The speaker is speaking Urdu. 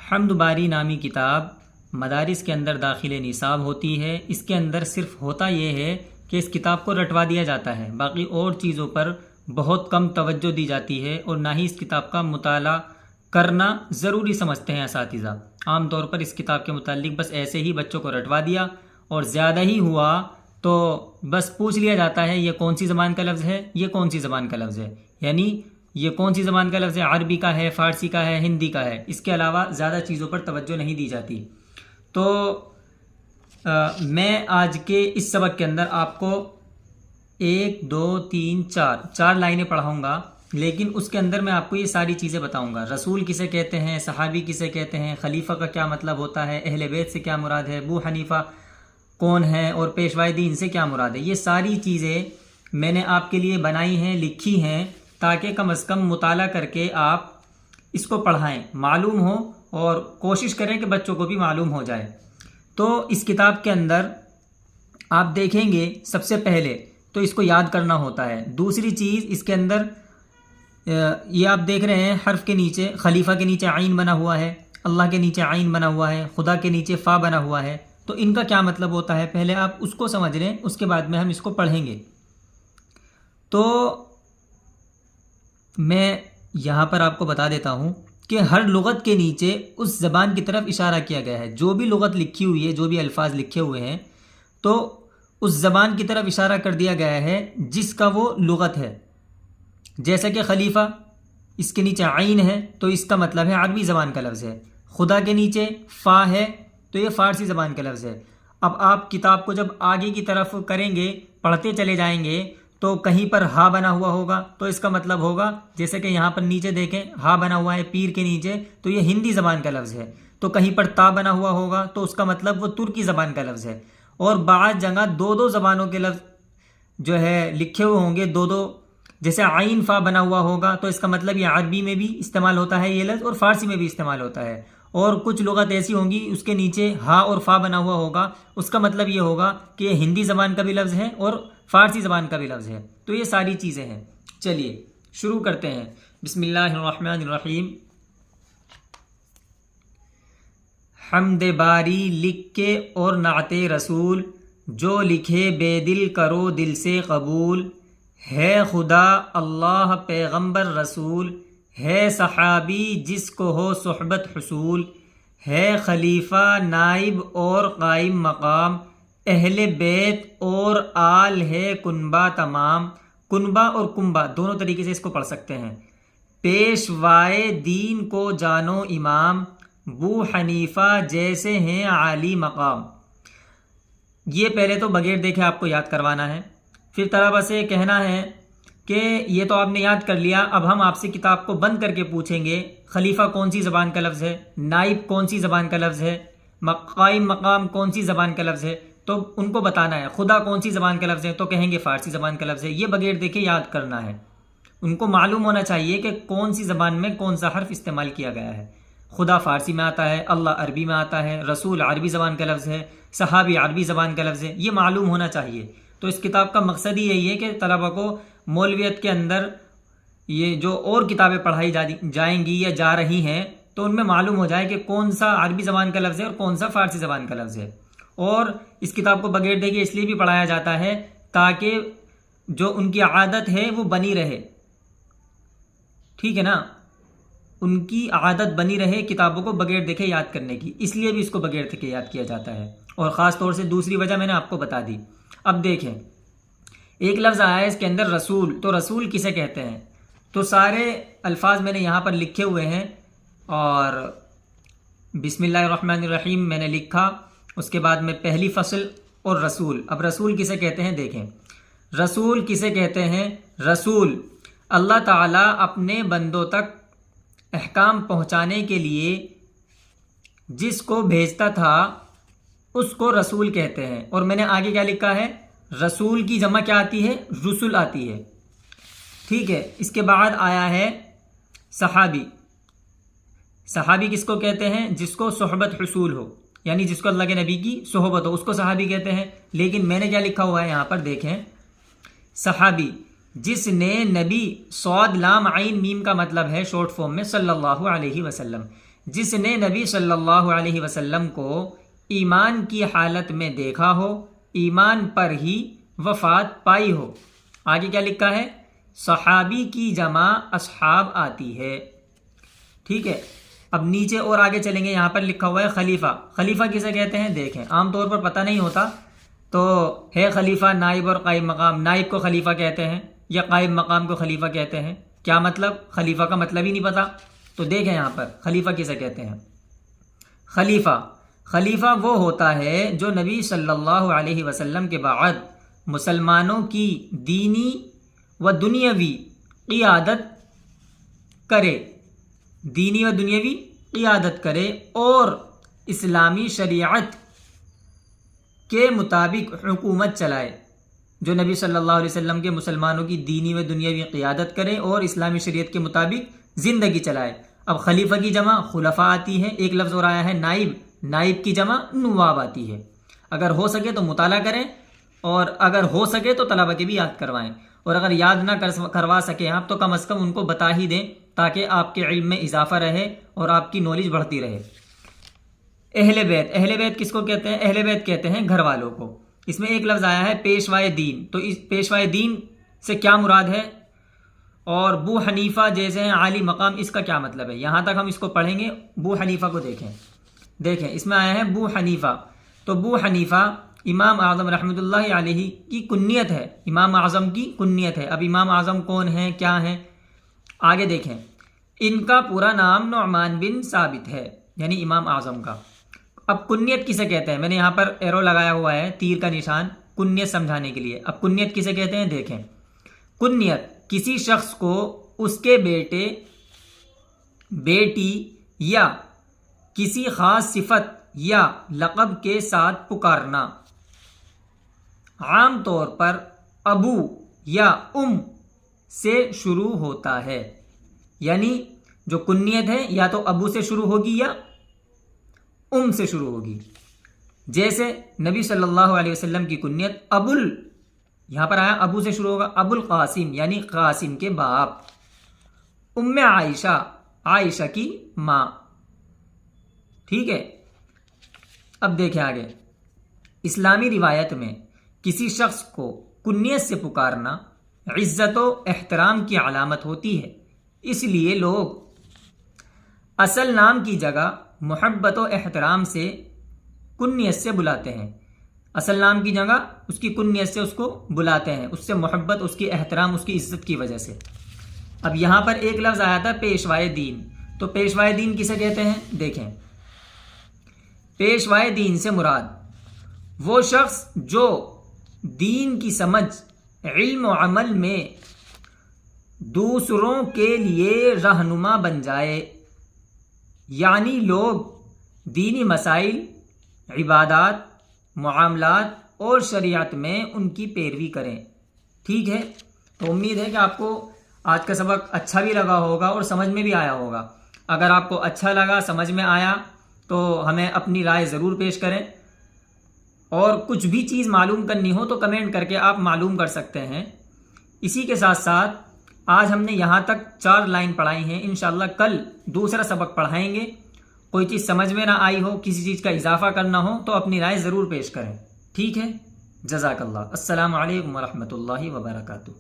حمد باری نامی کتاب مدارس کے اندر داخل نصاب ہوتی ہے۔ اس کے اندر صرف ہوتا یہ ہے کہ اس کتاب کو رٹوا دیا جاتا ہے، باقی اور چیزوں پر بہت کم توجہ دی جاتی ہے اور نہ ہی اس کتاب کا مطالعہ کرنا ضروری سمجھتے ہیں اساتذہ۔ عام طور پر اس کتاب کے متعلق بس ایسے ہی بچوں کو رٹوا دیا، اور زیادہ ہی ہوا تو بس پوچھ لیا جاتا ہے یہ کون سی زبان کا لفظ ہے، یہ کون سی زبان کا لفظ ہے، یعنی یہ کون سی زبان کا لفظ ہے، عربی کا ہے، فارسی کا ہے، ہندی کا ہے۔ اس کے علاوہ زیادہ چیزوں پر توجہ نہیں دی جاتی۔ تو میں آج کے اس سبق کے اندر آپ کو 1 2 3 4 لائنیں پڑھاؤں گا، لیکن اس کے اندر میں آپ کو یہ ساری چیزیں بتاؤں گا۔ رسول کسے کہتے ہیں، صحابی کسے کہتے ہیں، خلیفہ کا کیا مطلب ہوتا ہے، اہل بیت سے کیا مراد ہے، ابو حنیفہ کون ہے، اور پیشوائے دین سے کیا مراد ہے۔ یہ ساری چیزیں میں نے آپ کے لیے بنائی ہیں، لکھی ہیں، تاکہ کم از کم مطالعہ کر کے آپ اس کو پڑھائیں، معلوم ہو، اور کوشش کریں کہ بچوں کو بھی معلوم ہو جائے۔ تو اس کتاب کے اندر آپ دیکھیں گے سب سے پہلے تو اس کو یاد کرنا ہوتا ہے۔ دوسری چیز اس کے اندر یہ آپ دیکھ رہے ہیں حرف کے نیچے، خلیفہ کے نیچے عین بنا ہوا ہے، اللہ کے نیچے عین بنا ہوا ہے، خدا کے نیچے فا بنا ہوا ہے۔ تو ان کا کیا مطلب ہوتا ہے، پہلے آپ اس کو سمجھ لیں، اس کے بعد میں ہم اس کو پڑھیں گے۔ تو میں یہاں پر آپ کو بتا دیتا ہوں کہ ہر لغت کے نیچے اس زبان کی طرف اشارہ کیا گیا ہے۔ جو بھی لغت لکھی ہوئی ہے، جو بھی الفاظ لکھے ہوئے ہیں، تو اس زبان کی طرف اشارہ کر دیا گیا ہے جس کا وہ لغت ہے۔ جیسا کہ خلیفہ، اس کے نیچے عین ہے تو اس کا مطلب ہے عربی زبان کا لفظ ہے۔ خدا کے نیچے فا ہے تو یہ فارسی زبان کا لفظ ہے۔ اب آپ کتاب کو جب آگے کی طرف کریں گے، پڑھتے چلے جائیں گے، تو کہیں پر ہا بنا ہوا ہوگا تو اس کا مطلب ہوگا، جیسے کہ یہاں پر نیچے دیکھیں ہا بنا ہوا ہے پیر کے نیچے، تو یہ ہندی زبان کا لفظ ہے۔ تو کہیں پر تا بنا ہوا ہوگا تو اس کا مطلب وہ ترکی زبان کا لفظ ہے۔ اور بعض جگہ دو زبانوں کے لفظ جو ہے لکھے ہوئے ہوں گے، دو جیسے عین فا بنا ہوا ہوگا تو اس کا مطلب یہ عربی میں بھی استعمال ہوتا ہے یہ لفظ، اور فارسی میں بھی استعمال ہوتا ہے۔ اور کچھ لغت ایسی ہوں گی اس کے نیچے ہا اور فا بنا ہوا ہوگا، اس کا مطلب یہ ہوگا کہ یہ ہندی زبان کا بھی لفظ ہے اور فارسی زبان کا بھی لفظ ہے۔ تو یہ ساری چیزیں ہیں۔ چلیے شروع کرتے ہیں۔ بسم اللہ الرحمن الرحیم۔ حمد باری لکھ کے اور نعت رسول، جو لکھے بے دل کرو دل سے قبول، ہے خدا اللہ پیغمبر رسول، ہے صحابی جس کو ہو صحبت حصول، ہے خلیفہ نائب اور قائم مقام، اہل بیت اور آل ہے کنبہ تمام۔ کنبہ اور کنبہ دونوں طریقے سے اس کو پڑھ سکتے ہیں۔ پیشوائے دین کو جانو امام، بو حنیفہ جیسے ہیں عالی مقام۔ یہ پہلے تو بغیر دیکھے آپ کو یاد کروانا ہے، پھر طلبہ سے کہنا ہے کہ یہ تو آپ نے یاد کر لیا، اب ہم آپ سے کتاب کو بند کر کے پوچھیں گے خلیفہ کون سی زبان کا لفظ ہے، نائب کون سی زبان کا لفظ ہے، قائم مقام کون سی زبان کا لفظ ہے، تو ان کو بتانا ہے۔ خدا کون سی زبان کا لفظ ہے تو کہیں گے فارسی زبان کا لفظ ہے۔ یہ بغیر دیکھے یاد کرنا ہے۔ ان کو معلوم ہونا چاہیے کہ کون سی زبان میں کون سا حرف استعمال کیا گیا ہے۔ خدا فارسی میں آتا ہے، اللہ عربی میں آتا ہے، رسول عربی زبان کا لفظ ہے، صحابی عربی زبان کا لفظ ہے۔ یہ معلوم ہونا چاہیے۔ تو اس کتاب کا مقصد ہی یہی ہے کہ طلبہ کو مولویت کے اندر یہ جو اور کتابیں پڑھائی جائیں گی یا جا رہی ہیں تو ان میں معلوم ہو جائے کہ کون سا عربی زبان کا لفظ ہے اور کون سا فارسی زبان کا لفظ ہے۔ اور اس کتاب کو بغیر دیکھے اس لیے بھی پڑھایا جاتا ہے تاکہ جو ان کی عادت ہے وہ بنی رہے، ٹھیک ہے نا، ان کی عادت بنی رہے کتابوں کو بغیر دیکھے یاد کرنے کی، اس لیے بھی اس کو بغیر دیکھے یاد کیا جاتا ہے۔ اور خاص طور سے دوسری وجہ میں نے آپ کو بتا دی۔ اب دیکھیں ایک لفظ آیا ہے اس کے اندر رسول، تو رسول کسے کہتے ہیں؟ تو سارے الفاظ میں نے یہاں پر لکھے ہوئے ہیں، اور بسم اللہ الرحمن الرحیم میں نے لکھا، اس کے بعد میں پہلی فصل اور رسول۔ اب رسول کسے کہتے ہیں دیکھیں، رسول کسے کہتے ہیں؟ رسول اللہ تعالیٰ اپنے بندوں تک احکام پہنچانے کے لیے جس کو بھیجتا تھا اس کو رسول کہتے ہیں۔ اور میں نے آگے کیا لکھا ہے؟ رسول کی جمع کیا آتی ہے؟ رسل آتی ہے، ٹھیک ہے۔ اس کے بعد آیا ہے صحابی۔ صحابی کس کو کہتے ہیں؟ جس کو صحبت حصول ہو، یعنی جس کو اللہ کے نبی کی صحبت ہو، اس کو صحابی کہتے ہیں۔ لیکن میں نے کیا لکھا ہوا ہے یہاں پر دیکھیں، صحابی جس نے نبی، صاد لام عین میم کا مطلب ہے شارٹ فارم میں صلی اللہ علیہ وسلم، جس نے نبی صلی اللہ علیہ وسلم کو ایمان کی حالت میں دیکھا ہو، ایمان پر ہی وفات پائی ہو۔ آگے کیا لکھا ہے؟ صحابی کی جمع اصحاب آتی ہے، ٹھیک ہے۔ اب نیچے اور آگے چلیں گے، یہاں پر لکھا ہوا ہے خلیفہ۔ خلیفہ کسے کہتے ہیں؟ دیکھیں، عام طور پر پتہ نہیں ہوتا تو ہے خلیفہ نائب اور قائم مقام، نائب کو خلیفہ کہتے ہیں یا قائم مقام کو خلیفہ کہتے ہیں۔ کیا مطلب؟ خلیفہ کا مطلب ہی نہیں پتا، تو دیکھیں یہاں پر خلیفہ کسے کہتے ہیں۔ خلیفہ وہ ہوتا ہے جو نبی صلی اللہ علیہ وسلم کے بعد مسلمانوں کی دینی و دنیاوی قیادت کرے، دینی و دنیاوی قیادت کرے اور اسلامی شریعت کے مطابق حکومت چلائے، جو نبی صلی اللہ علیہ وسلم کے مسلمانوں کی دینی و دنیاوی قیادت کرے اور اسلامی شریعت کے مطابق زندگی چلائے۔ اب خلیفہ کی جمع خلفاء آتی ہے، ایک لفظ اور آیا ہے نائب، نائب کی جمع نواب آتی ہے۔ اگر ہو سکے تو مطالعہ کریں، اور اگر ہو سکے تو طلبہ کے بھی یاد کروائیں، اور اگر یاد نہ کروا سکیں آپ تو کم از کم ان کو بتا ہی دیں تاکہ آپ کے علم میں اضافہ رہے اور آپ کی نالج بڑھتی رہے۔ اہل بیت، اہل بیت کس کو کہتے ہیں؟ اہل بیت کہتے ہیں گھر والوں کو۔ اس میں ایک لفظ آیا ہے پیشوائے دین، تو اس پیشوائے دین سے کیا مراد ہے؟ اور بو حنیفہ جیسے ہیں عالی مقام، اس کا کیا مطلب ہے؟ یہاں تک ہم اس کو پڑھیں گے۔ بو حنیفہ کو دیکھیں اس میں آیا ہے بو حنیفہ، تو بو حنیفہ امام اعظم رحمۃ اللہ علیہ کی کنیت ہے، امام اعظم کی کنیت ہے۔ اب امام اعظم کون ہیں، کیا ہیں؟ آگے دیکھیں، ان کا پورا نام نعمان بن ثابت ہے، یعنی امام اعظم کا۔ اب کنیت کسے کہتے ہیں؟ میں نے یہاں پر ایرو لگایا ہوا ہے، تیر کا نشان، کنیت سمجھانے کے لیے۔ اب کنیت کسے کہتے ہیں؟ دیکھیں، کنیت کسی شخص کو اس کے بیٹے، بیٹی یا کسی خاص صفت یا لقب کے ساتھ پکارنا، عام طور پر ابو یا ام سے شروع ہوتا ہے، یعنی جو کنیت ہے یا تو ابو سے شروع ہوگی یا ام سے شروع ہوگی۔ جیسے نبی صلی اللہ علیہ وسلم کی کنیت یہاں پر آیا ابو سے شروع ہوگا، ابو القاسم یعنی قاسم کے باپ، ام عائشہ عائشہ کی ماں، ٹھیک ہے۔ اب دیکھیں آگے، اسلامی روایت میں کسی شخص کو کنیت سے پکارنا عزت و احترام کی علامت ہوتی ہے، اس لیے لوگ اصل نام کی جگہ محبت و احترام سے کنیت سے بلاتے ہیں، اصل نام کی جگہ اس کی کنیت سے اس کو بلاتے ہیں، اس سے محبت، اس کی احترام، اس کی عزت کی وجہ سے۔ اب یہاں پر ایک لفظ آیا تھا پیشوائے دین، تو پیشوائے دین کسے کہتے ہیں؟ دیکھیں، پیشوائے دین سے مراد وہ شخص جو دین کی سمجھ، علم و عمل میں دوسروں کے لیے رہنما بن جائے، یعنی لوگ دینی مسائل، عبادات، معاملات اور شریعت میں ان کی پیروی کریں، ٹھیک ہے۔ تو امید ہے کہ آپ کو آج کا سبق اچھا بھی لگا ہوگا اور سمجھ میں بھی آیا ہوگا۔ اگر آپ کو اچھا لگا، سمجھ میں آیا تو ہمیں اپنی رائے ضرور پیش کریں، اور کچھ بھی چیز معلوم کرنی ہو تو کمنٹ کر کے آپ معلوم کر سکتے ہیں۔ اسی کے ساتھ ساتھ آج ہم نے یہاں تک 4 لائن پڑھائی ہیں، انشاءاللہ کل دوسرا سبق پڑھائیں گے۔ کوئی چیز سمجھ میں نہ آئی ہو، کسی چیز کا اضافہ کرنا ہو تو اپنی رائے ضرور پیش کریں، ٹھیک ہے۔ جزاک اللہ۔ السلام علیکم ورحمۃ اللہ وبرکاتہ۔